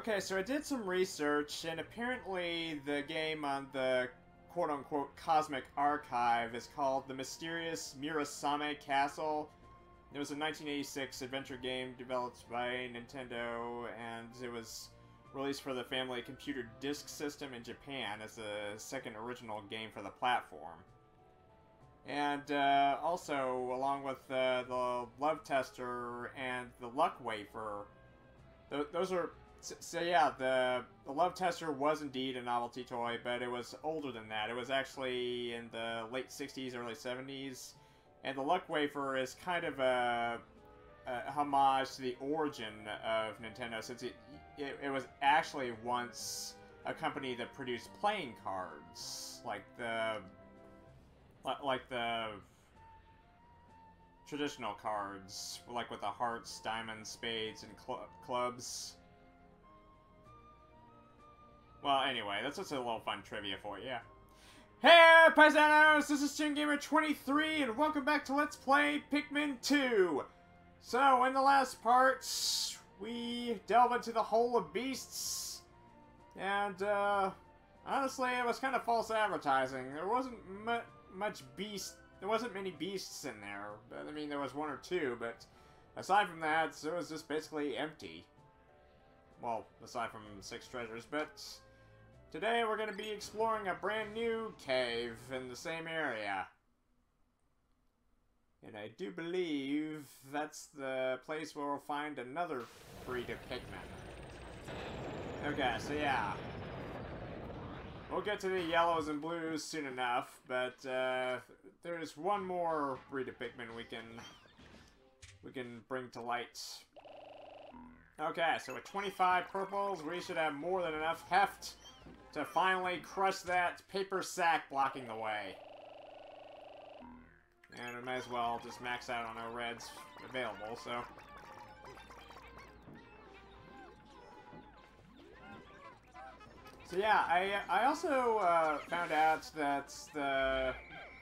Okay, so I did some research, and apparently the game on the quote-unquote Cosmic Archive is called The Mysterious Murasame Castle. It was a 1986 adventure game developed by Nintendo, and it was released for the Family Computer Disk System in Japan as the second original game for the platform. And also, along with the Love Tester and the Luck Wafer, those are... So yeah, the Love Tester was indeed a novelty toy, but it was older than that. It was actually in the late 60s, early 70s. And the Luck Wafer is kind of a homage to the origin of Nintendo, since it was actually once a company that produced playing cards, like the traditional cards, like with the hearts, diamonds, spades, and clubs. Well, anyway, that's just a little fun trivia for you. Hey, Paisanos! This is StinGamer23, and welcome back to Let's Play Pikmin 2! So, in the last part, we delve into the Hole of Beasts, and, honestly, it was kind of false advertising. There wasn't there wasn't many beasts in there. I mean, there was one or two, but aside from that, it was just basically empty. Well, aside from 6 treasures, but... Today we're going to be exploring a brand new cave in the same area. And I do believe that's the place where we'll find another breed of Pikmin. Okay, so yeah. We'll get to the yellows and blues soon enough, but there's one more breed of Pikmin we can bring to light. Okay, so with 25 purples, we should have more than enough heft to finally crush that paper sack blocking the way. And we might as well just max out on our reds available, so... So yeah, I also found out that the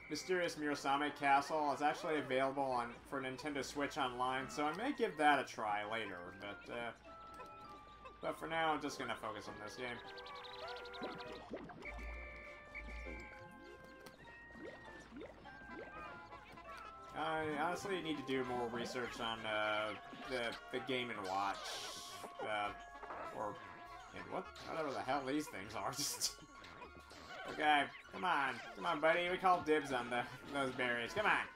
Mysterious Murasame Castle is actually available for Nintendo Switch Online, so I may give that a try later, but for now I'm just gonna focus on this game. I honestly need to do more research on the Game & Watch, or whatever the hell these things are. Okay, come on, buddy. We call dibs on those berries. Come on.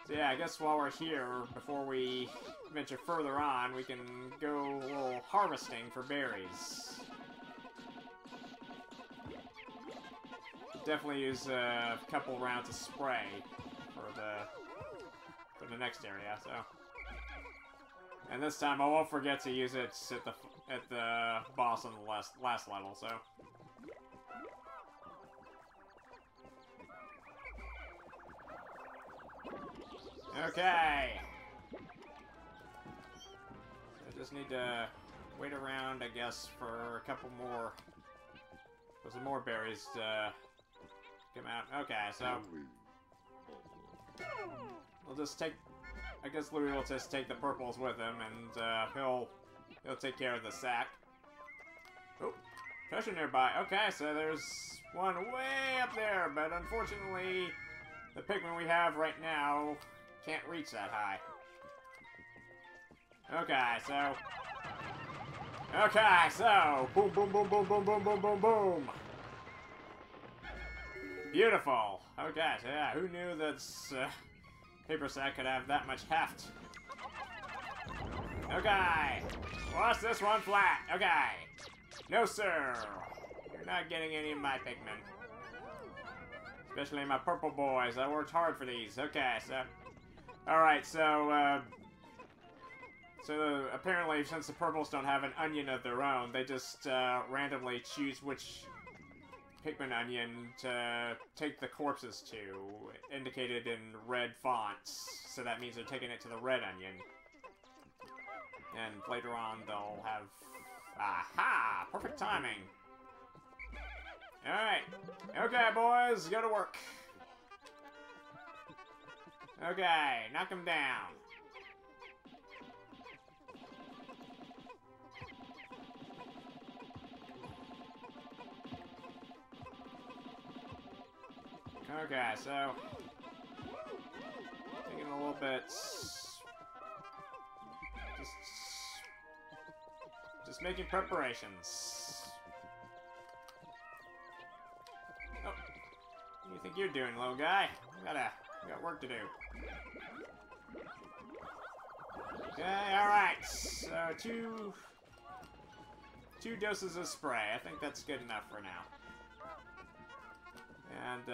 So yeah, I guess while we're here, before we venture further on, we can go a little harvesting for berries. Definitely use a couple rounds of spray for the next area. So, and this time I won't forget to use it at the boss on the last level. So. Okay. I just need to wait around, I guess, for a couple more. There's some more berries to come out. Okay, so we'll just take. I guess Louie will just take the purples with him, and he'll take care of the sack. Oh, treasure nearby. Okay, so there's one way up there, but unfortunately, the Pikmin we have right now can't reach that high. Okay, so boom, boom, boom, boom, boom, boom, boom, boom, boom. Beautiful. Okay, so yeah, who knew that paper sack could have that much heft? Okay, watch this one flat. Okay, no sir, you're not getting any of my Pikmin, especially my purple boys. I worked hard for these. Okay, so. Alright, so apparently since the purples don't have an onion of their own, they just randomly choose which Pikmin onion to take the corpses to, indicated in red fonts. So that means they're taking it to the red onion. And later on they'll have... Aha! Perfect timing! Alright. Okay, boys, go to work. Okay, knock him down. Okay, so... taking a little bit... Just making preparations. Oh. What do you think you're doing, little guy? We got work to do. Okay, alright. So, two doses of spray. I think that's good enough for now. And,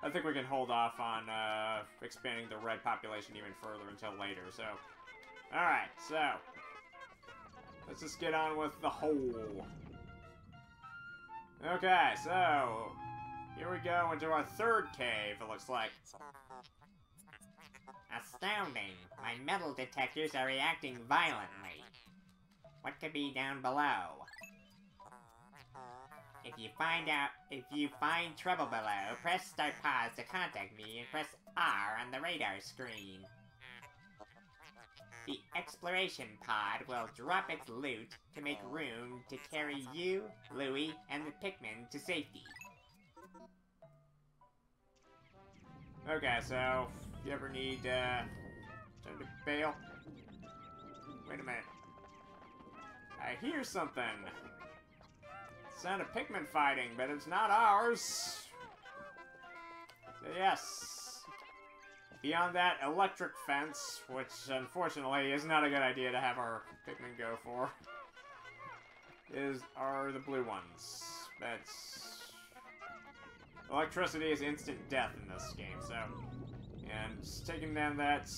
I think we can hold off on, expanding the red population even further until later, so... Alright, so... let's just get on with the hole. Okay, so... here we go into our third cave, it looks like. Astounding! My metal detectors are reacting violently. What could be down below? If you find trouble below, press start pause to contact me and press R on the radar screen. The exploration pod will drop its loot to make room to carry you, Louie, and the Pikmin to safety. Okay, so, if you ever need, time to bail. Wait a minute. I hear something. Sound of Pikmin fighting, but it's not ours. So yes. Beyond that electric fence, which unfortunately is not a good idea to have our Pikmin go for, are the blue ones. That's... electricity is instant death in this game, so... and taking down that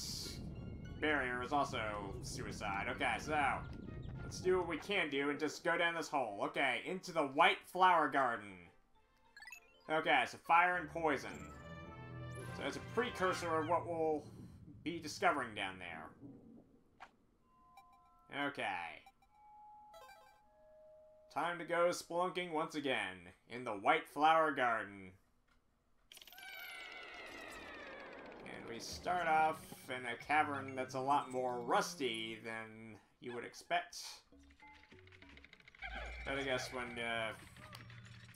barrier is also suicide. Okay, so... let's do what we can do and just go down this hole. Okay, into the white flower garden. Okay, so fire and poison. So it's a precursor of what we'll be discovering down there. Okay. Time to go spelunking once again in the white flower garden. And we start off in a cavern that's a lot more rusty than you would expect. But I guess when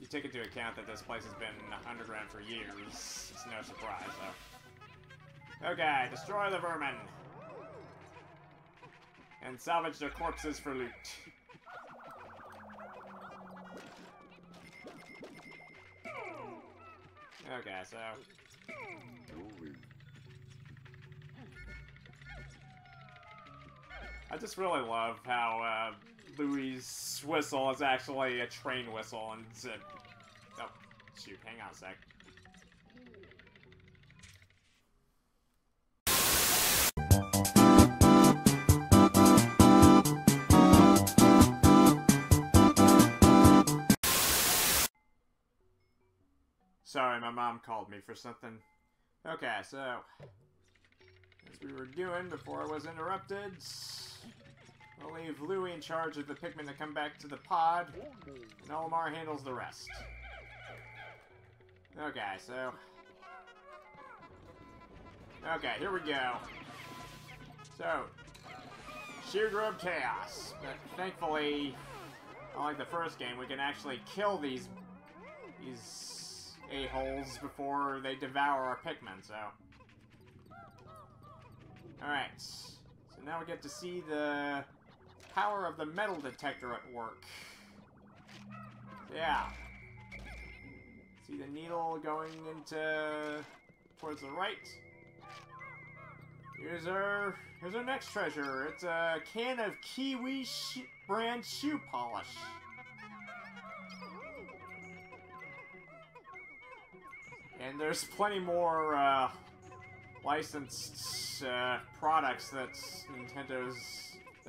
you take into account that this place has been underground for years, it's no surprise, so... okay, destroy the vermin! And salvage their corpses for loot. Okay, so... I just really love how, Louie's whistle is actually a train whistle, and it's a... oh, shoot, hang on a sec. Sorry, my mom called me for something. Okay, so... as we were doing before I was interrupted... I'll leave Louie in charge of the Pikmin to come back to the pod, and Olimar handles the rest. Okay, so... okay, here we go. So, sheer grub chaos. But thankfully, unlike the first game, we can actually kill these a-holes before they devour our Pikmin, so... alright. So now we get to see the... power of the metal detector at work. Yeah. See the needle going into... towards the right. Here's our next treasure. It's a can of Kiwi brand shoe polish. And there's plenty more licensed products that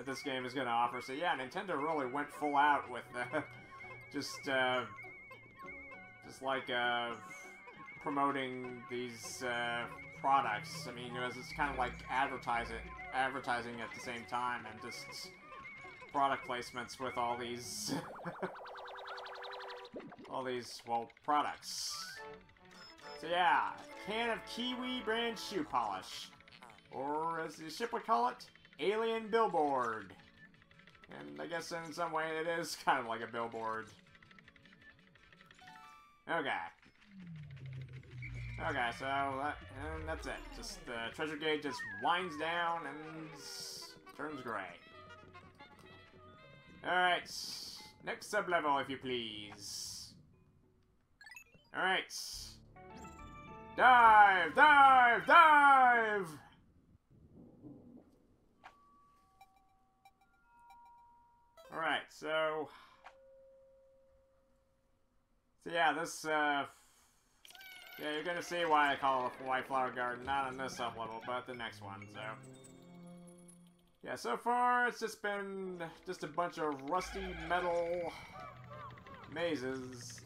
this game is going to offer. So yeah, Nintendo really went full out with just like promoting these products. I mean, it's kind of like advertising at the same time, and just product placements with all these well, products. So yeah, can of Kiwi brand shoe polish, or as the ship would call it, alien billboard. And I guess in some way it is kind of like a billboard. Okay. Okay, so and that's it. Just the treasure gate just winds down and turns gray. Alright. Next sublevel, if you please. Alright. Dive! Dive! Dive! Alright, so yeah, this, yeah, you're gonna see why I call it a White Flower Garden, not on this sublevel, but the next one, so. Yeah, so far, it's just been just a bunch of rusty metal mazes,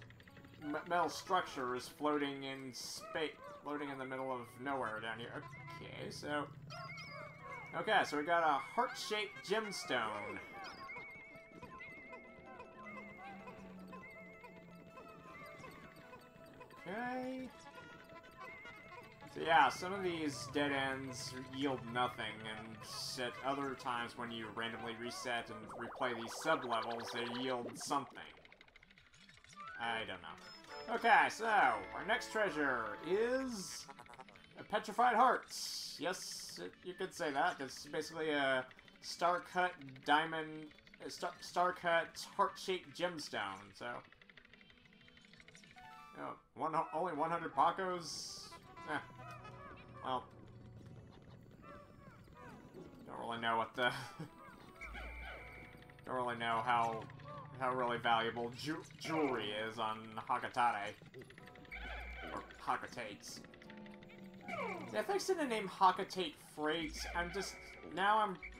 metal structures floating in space, floating in the middle of nowhere down here. Okay, so we got a heart-shaped gemstone. Okay. So yeah, some of these dead ends yield nothing, and at other times when you randomly reset and replay these sub-levels, they yield something. I don't know. Okay, so our next treasure is a petrified heart. Yes, you could say that. It's basically a star-cut diamond, star-cut heart-shaped gemstone. So, only 100 Pacos. Well, don't really know what the don't really know how really valuable jewelry is on Hakatate or Hakatates. Yeah, thanks to the name Hakatate Freight, I'm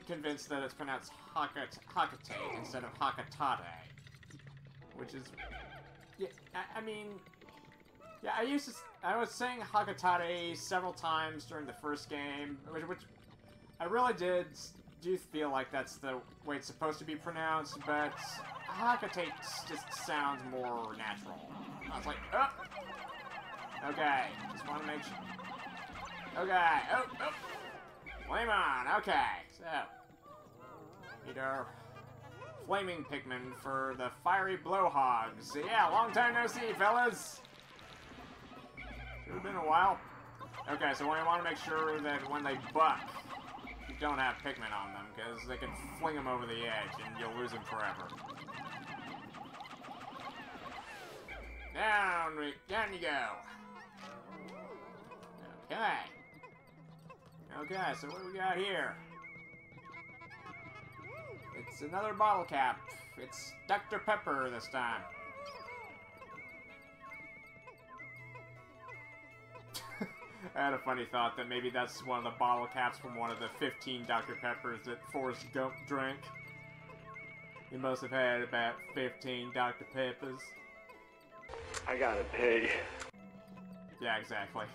convinced that it's pronounced Hakatate instead of Hakatate, which is, yeah, I mean. Yeah, I was saying Hakatate several times during the first game, which I really do feel like that's the way it's supposed to be pronounced, but Hakatate just sounds more natural. I was like, oh! Okay, just want to make sure. Okay, oh! Flame on, okay, so. Need our flaming Pikmin for the fiery blowhogs. So yeah, long time no see, fellas! It's been a while. Okay, so we want to make sure that when they buck, you don't have Pikmin on them, because they can fling them over the edge and you'll lose them forever. Down you go. Okay. Okay, so what do we got here? It's another bottle cap. It's Dr. Pepper this time. I had a funny thought that maybe that's one of the bottle caps from one of the 15 Dr. Peppers that Forrest Gump drank. He must have had about 15 Dr. Peppers. I gotta pay. Yeah, exactly.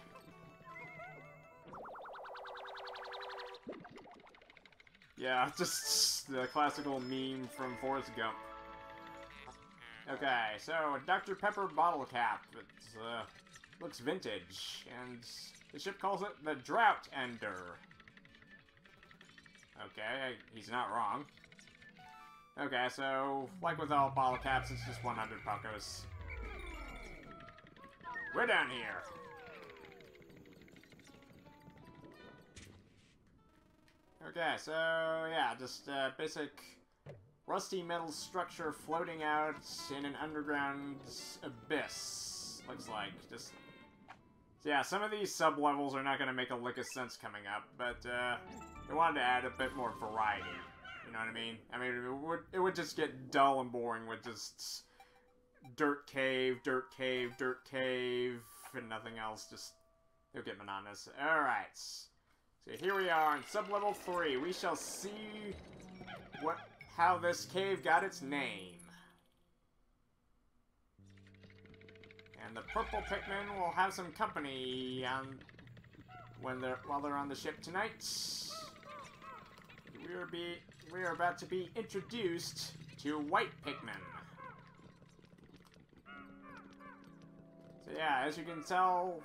Yeah, just the classical meme from Forrest Gump. Okay, so a Dr. Pepper bottle cap. It's, looks vintage, and the ship calls it the Drought Ender. Okay, he's not wrong. Okay, so, like with all bottle caps, it's just 100 Pacos. We're down here. Okay, so, yeah, just basic rusty metal structure floating out in an underground abyss, looks like. Just, yeah, some of these sub-levels are not going to make a lick of sense coming up, but they wanted to add a bit more variety. You know what I mean? I mean, it would just get dull and boring with just dirt cave, dirt cave, dirt cave, and nothing else. Just, it'll get monotonous. Alright. So here we are in sub-level 3. We shall see how this cave got its name. And the Purple Pikmin will have some company while they're on the ship tonight. We are about to be introduced to White Pikmin. So yeah, as you can tell,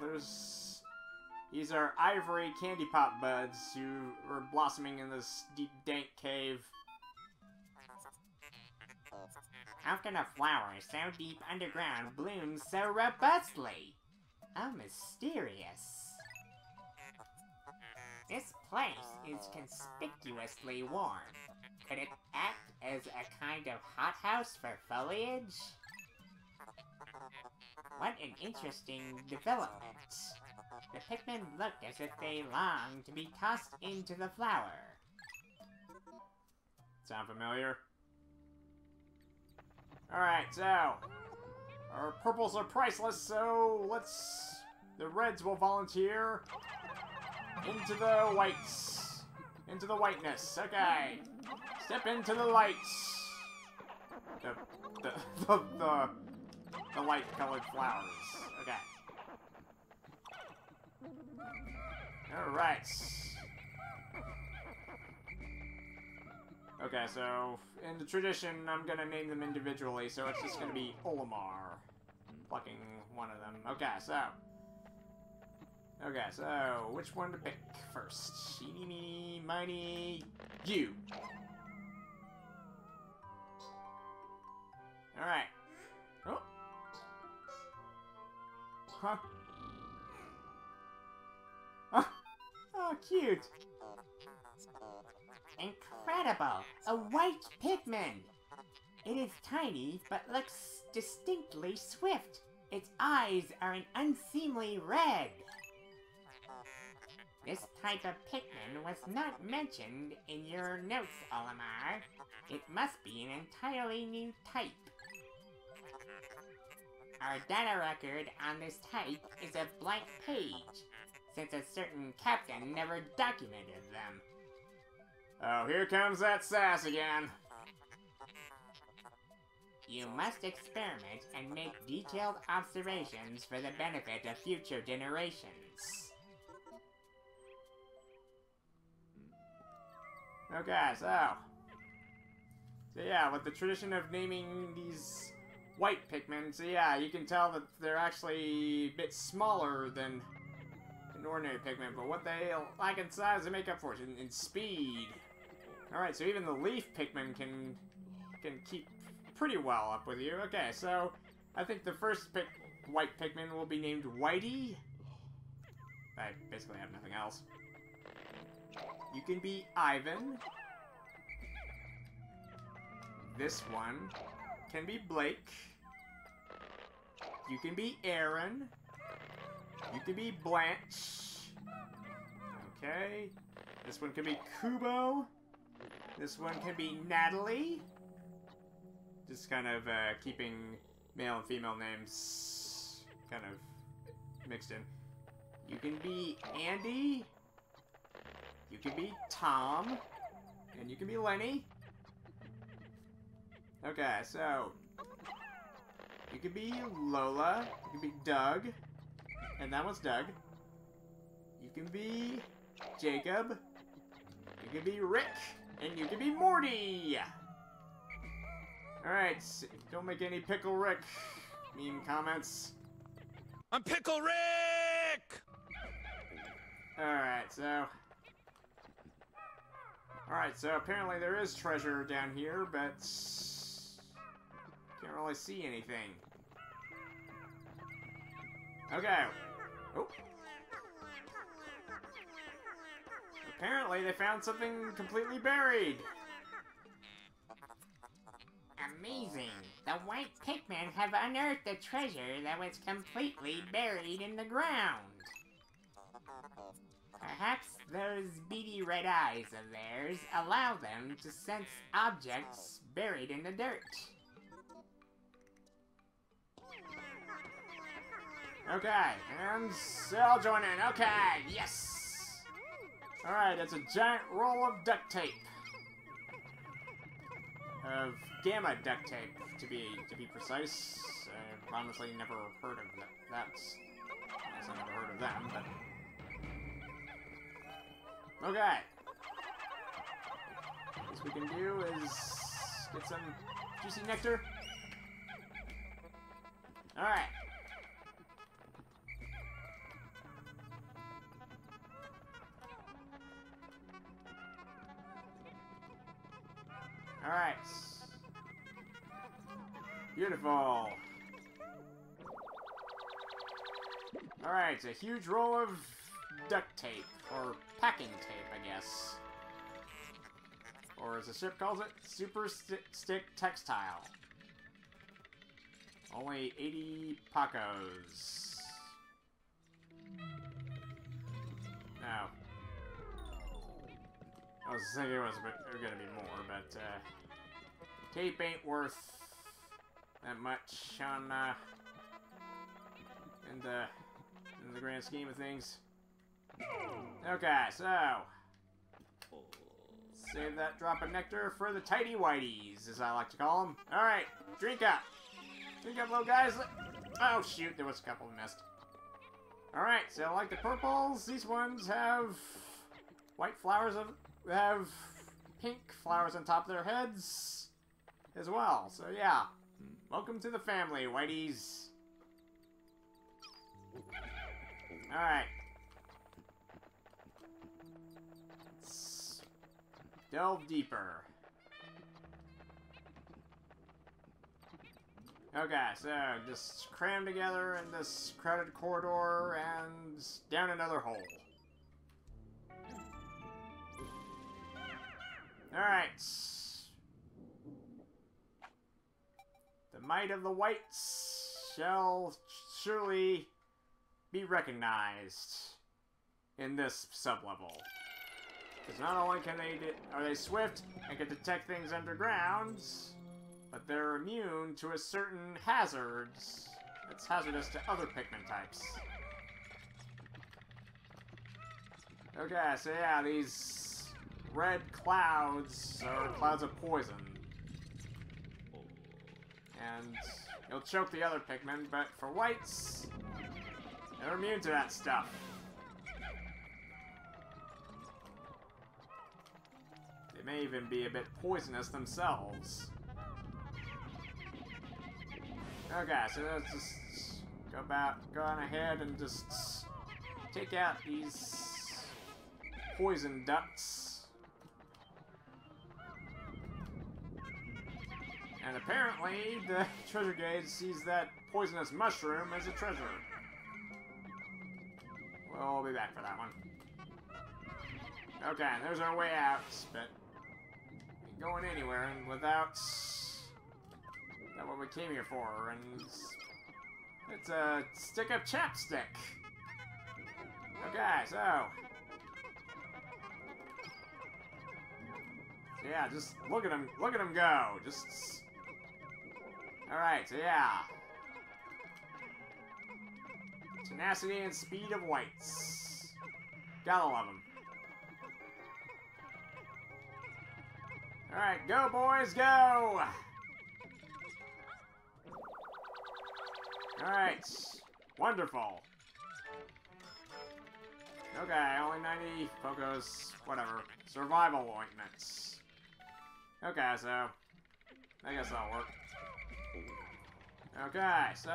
these are Ivory Candypop Buds who are blossoming in this deep, dank cave. How can a flower so deep underground bloom so robustly? How mysterious. This place is conspicuously warm. Could it act as a kind of hothouse for foliage? What an interesting development. The Pikmin look as if they long to be tossed into the flower. Sound familiar? Alright, so our purples are priceless, so the reds will volunteer into the whites. Into the whiteness. Okay. Step into the lights. The light-colored flowers. Okay. Alright. Okay, so in the tradition, I'm gonna name them individually, so it's just gonna be Olimar. Plucking one of them. Okay, so which one to pick first? Eeny, meeny, miny, you. Alright. Oh. Huh. Oh, cute. Incredible! A white Pikmin! It is tiny, but looks distinctly swift. Its eyes are an unseemly red. This type of Pikmin was not mentioned in your notes, Olimar. It must be an entirely new type. Our data record on this type is a blank page, since a certain captain never documented them. Oh, here comes that sass again. You must experiment and make detailed observations for the benefit of future generations. Okay, so yeah, with the tradition of naming these white Pikmin, so yeah, you can tell that they're actually a bit smaller than an ordinary Pikmin, but what they lack in size, they make up for it in speed. Alright, so even the leaf Pikmin can keep pretty well up with you. Okay, so I think the first white Pikmin will be named Whitey. I basically have nothing else. You can be Ivan. This one can be Blake. You can be Aaron. You can be Blanche. Okay. This one can be Kubo. This one can be Natalie. Just kind of keeping male and female names kind of mixed in. You can be Andy. You can be Tom. And you can be Lenny. Okay, so you can be Lola. You can be Doug. And that one's Doug. You can be Jacob. You can be Rick. And you can be Morty! Alright, don't make any Pickle Rick meme comments. I'm Pickle Rick! Alright, so apparently there is treasure down here, but can't really see anything. Okay. Oh. Apparently they found something completely buried. Amazing! The white Pikmin have unearthed a treasure that was completely buried in the ground. Perhaps those beady red eyes of theirs allow them to sense objects buried in the dirt. Okay, and I'll join in. Okay, yes! Alright, it's a giant roll of duct tape. Of gamma duct tape, to be precise. I've honestly never heard of that. I've never heard of them, but okay. What we can do is get some juicy nectar. Alright. Alright. Beautiful. Alright, a huge roll of duct tape, or packing tape, I guess. Or as the ship calls it, super stick textile. Only 80 Pacos. No. I was thinking it was gonna be more, but tape ain't worth that much on in the grand scheme of things. Okay, so save that drop of nectar for the tidy whiteys, as I like to call them. All right, drink up. Drink up, little guys. Oh shoot, there was a couple missed. All right, so like the purples, these ones have white flowers have pink flowers on top of their heads as well. So yeah, welcome to the family, whiteys. All right. Let's delve deeper. Okay, so just cram together in this crowded corridor and down another hole. Alright. The might of the whites shall surely be recognized in this sublevel. Because not only are they swift and can detect things underground, but they're immune to a certain hazard that's hazardous to other Pikmin types. Okay, so yeah, these red clouds are clouds of poison. And you'll choke the other Pikmin, but for whites, they're immune to that stuff. They may even be a bit poisonous themselves. Okay, so let's just go on ahead and just take out these poison ducts. And apparently, the treasure gauge sees that poisonous mushroom as a treasure. We'll be back for that one. Okay, there's our way out, but ain't going anywhere without that what we came here for, and it's a stick of chapstick. Okay, so yeah, just look at him go. Just all right, so yeah, tenacity and speed of whites. Gotta love them. All right, go boys, go! Alright, wonderful. Okay, only 90 Pocos, whatever. Survival ointments. Okay, so I guess that'll work. Okay, so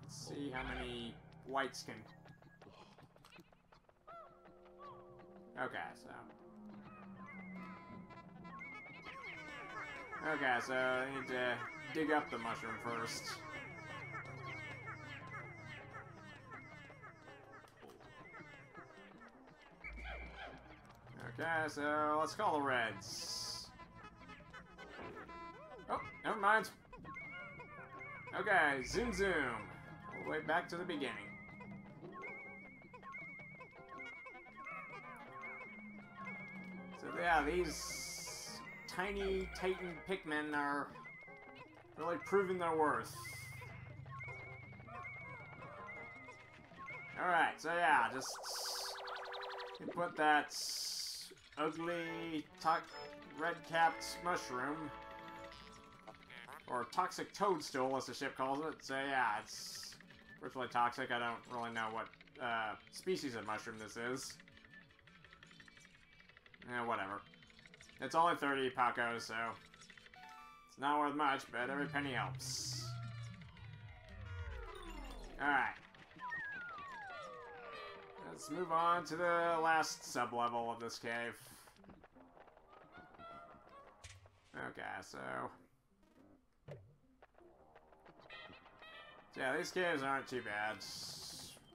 let's see how many whites can. Okay, so. Okay, so I need to dig up the mushroom first. Okay, so let's call the reds. Oh, never mind. Okay, zoom zoom. All the way back to the beginning. So yeah, these tiny Titan Pikmin are really proving their worth. Alright, so yeah, just put that ugly red-capped mushroom, or toxic toadstool as the ship calls it. So yeah, it's virtually toxic. I don't really know what species of mushroom this is. Whatever. It's only 30 Pacos, so it's not worth much, but every penny helps. Alright. let's move on to the last sublevel of this cave. Okay, so... yeah, these caves aren't too bad.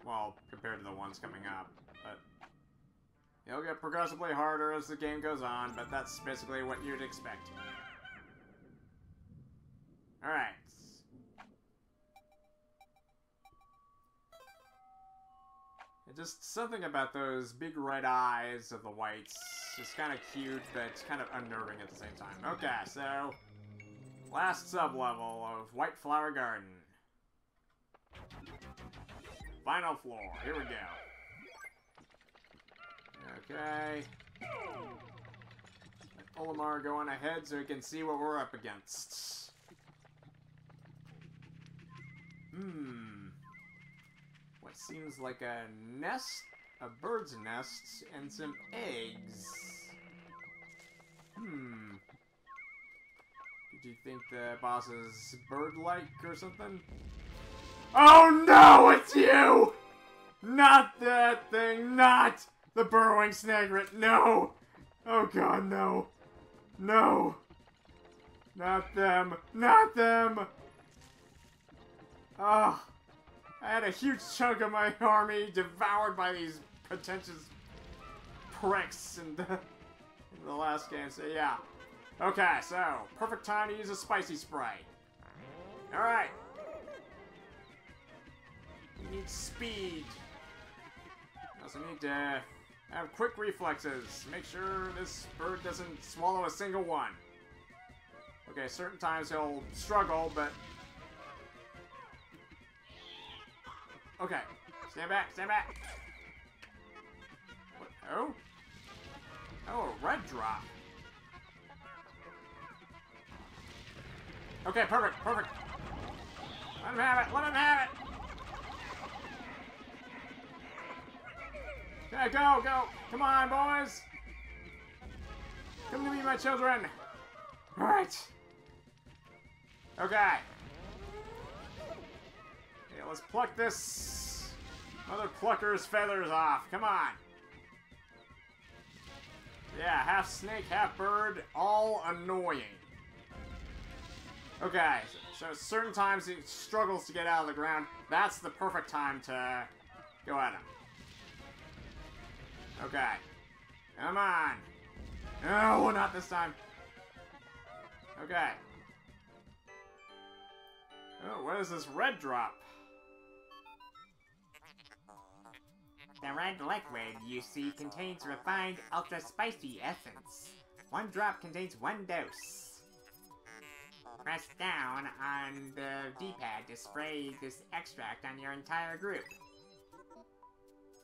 Well, compared to the ones coming up, but... it'll get progressively harder as the game goes on, but that's basically what you'd expect. Alright. Just something about those big red eyes of the whites is kind of cute, but it's kind of unnerving at the same time. Okay, so... last sublevel of White Flower Garden. Final floor. Here we go. Okay. Let Olimar go on ahead so he can see what we're up against. What seems like a nest, a bird's nest, and some eggs. Did you think the boss is bird-like or something? Oh no, it's you! Not that thing, not the Burrowing Snageret, no! Oh god, no. No! Not them, not them! Ah. I had a huge chunk of my army devoured by these pretentious pricks in the last game, so yeah. Okay, so, perfect time to use a spicy spray. Alright. You need speed. You also need to have quick reflexes. Make sure this bird doesn't swallow a single one. Okay, certain times he'll struggle, but... okay, stand back, stand back. What? Oh? Oh, a red drop. Okay, perfect, perfect. Let him have it, let him have it. Okay, go, go. Come on, boys. Come to me, my children. All right. Okay. Let's pluck this mother plucker's feathers off. Come on. Yeah, half snake, half bird, all annoying. Okay, so certain times he struggles to get out of the ground. That's the perfect time to go at him. Okay. Come on. No, not this time. Okay. Oh, what is this red drop? The red liquid you see contains refined ultra spicy essence. One drop contains 1 dose. Press down on the D-pad to spray this extract on your entire group.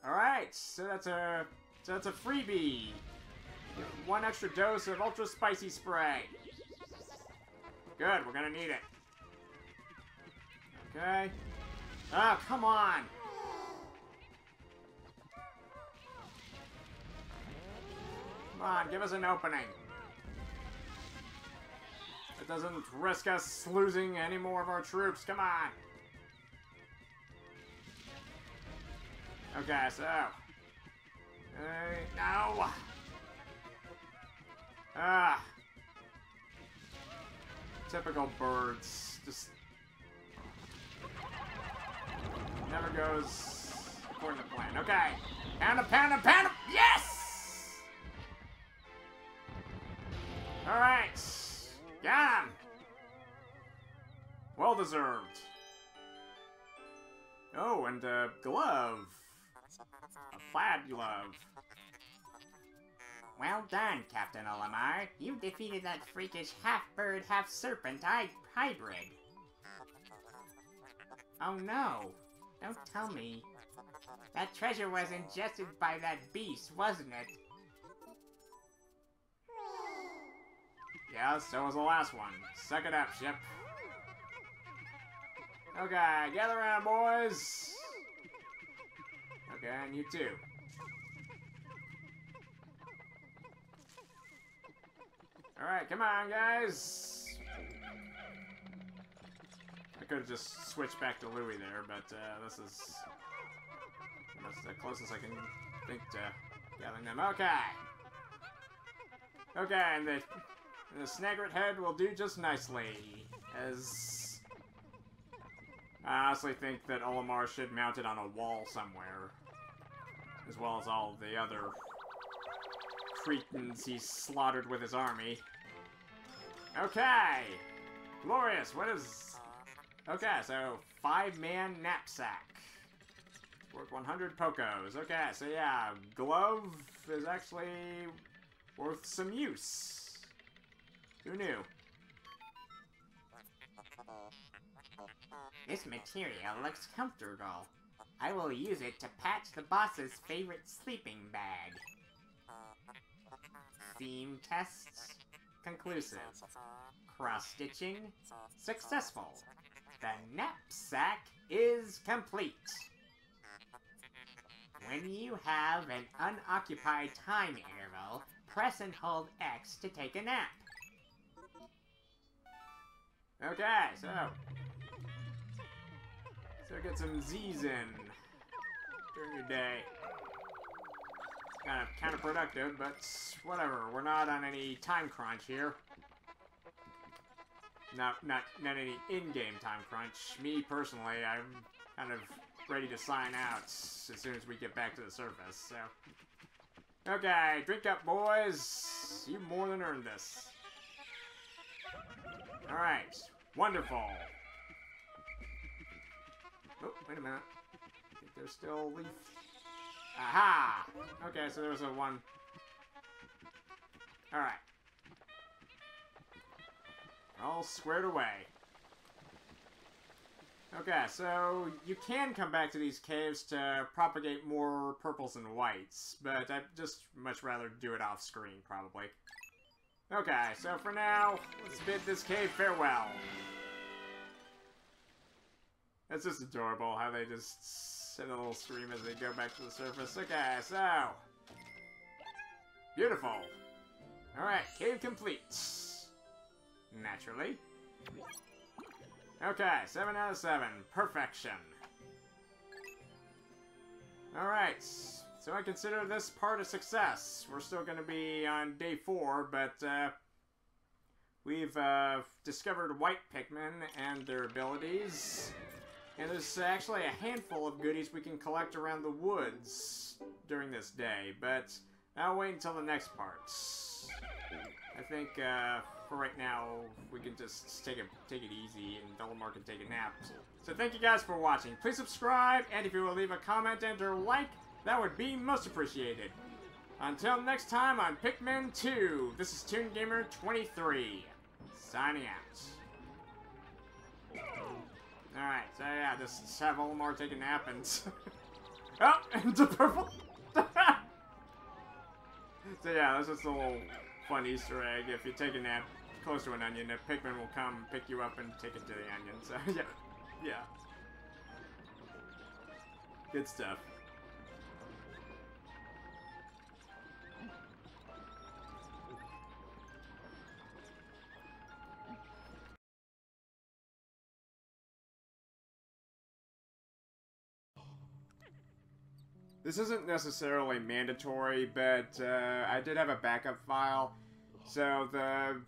Alright, so that's a freebie. 1 extra dose of ultra spicy spray. Good, we're gonna need it. Okay. Oh, come on! Come on, give us an opening. It doesn't risk us losing any more of our troops. Come on. Okay, so. No. Ah. Typical birds. Just. Never goes according to plan. Okay. Pound him, pound him, pound him. Yes! Alright. Got him. Well deserved. Oh, and a glove. A plaid glove. Well done, Captain Olimar. You defeated that freakish half-bird, half-serpent hybrid. Oh no. Don't tell me. That treasure was ingested by that beast, wasn't it? Yeah, so was the last one. Suck it up, ship. Okay, gather around, boys. Okay, and you too. Alright, come on, guys. I could have just switched back to Louie there, but this is That's the closest I can think to gathering them. Okay. Okay, and the Snageret head will do just nicely. As I honestly think that Olimar should mount it on a wall somewhere. As well as all the other cretins he's slaughtered with his army. Okay! Glorious, what is... Okay, so Five-Man Napsack. Worth 100 Pokos. Okay, so yeah, glove is actually worth some use. Who knew? This material looks comfortable. I will use it to patch the boss's favorite sleeping bag. Seam tests conclusive. Cross-stitching successful. The knapsack is complete. When you have an unoccupied time interval, press and hold X to take a nap. Okay, so get some Z's in during your day. Kind of counterproductive, but whatever. We're not on any time crunch here. Not any in-game time crunch. Me personally, I'm kind of ready to sign out as soon as we get back to the surface. So, okay, drink up, boys. You more than earned this. All right, wonderful. Oh, wait a minute. I think there's still a leaf. Aha! Okay, so there was a one. Alright. All squared away. Okay, so you can come back to these caves to propagate more purples and whites, but I'd just much rather do it off screen, probably. Okay, so for now, let's bid this cave farewell. It's just adorable how they just send a little scream as they go back to the surface. Okay, so... Beautiful. Alright, cave complete. Naturally. Okay, 7 out of 7. Perfection. Alright, so I consider this part a success. We're still going to be on day 4, but we've discovered white Pikmin and their abilities. And there's actually a handful of goodies we can collect around the woods during this day, but I'll wait until the next part. I think for right now we can just take it easy, and Olimar can take a nap. So thank you guys for watching. Please subscribe, and if you will leave a comment and or like, that would be most appreciated. Until next time on Pikmin 2, this is Toon Gamer 23 signing out. Alright, so yeah, just have Olimar take a nap and... oh, and the purple... so yeah, that's just a little fun Easter egg. If you take a nap close to an onion, a Pikmin will come pick you up and take it to the onion. So yeah. Good stuff. This isn't necessarily mandatory, but I did have a backup file. So the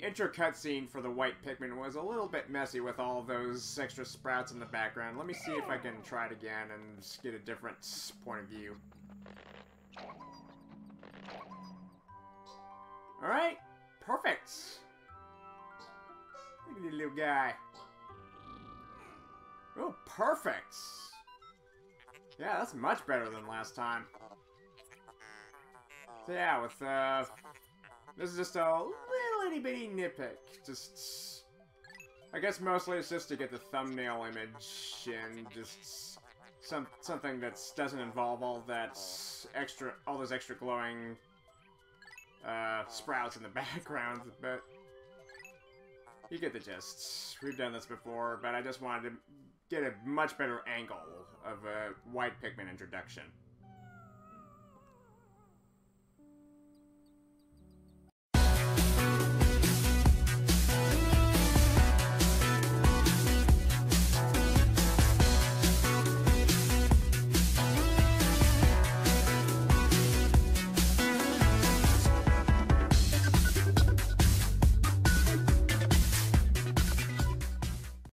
intro cutscene for the white Pikmin was a little bit messy with all those extra sprouts in the background. Let me see if I can try it again and just get a different point of view. Alright, perfect. Look at the little guy. Oh, perfect. Yeah, that's much better than last time. So yeah, with, this is just a little itty bitty nitpick. Just, I guess mostly it's just to get the thumbnail image and just something that doesn't involve all those extra glowing, sprouts in the background, but you get the gist. We've done this before, but I just wanted to get a much better angle of a white Pikmin introduction.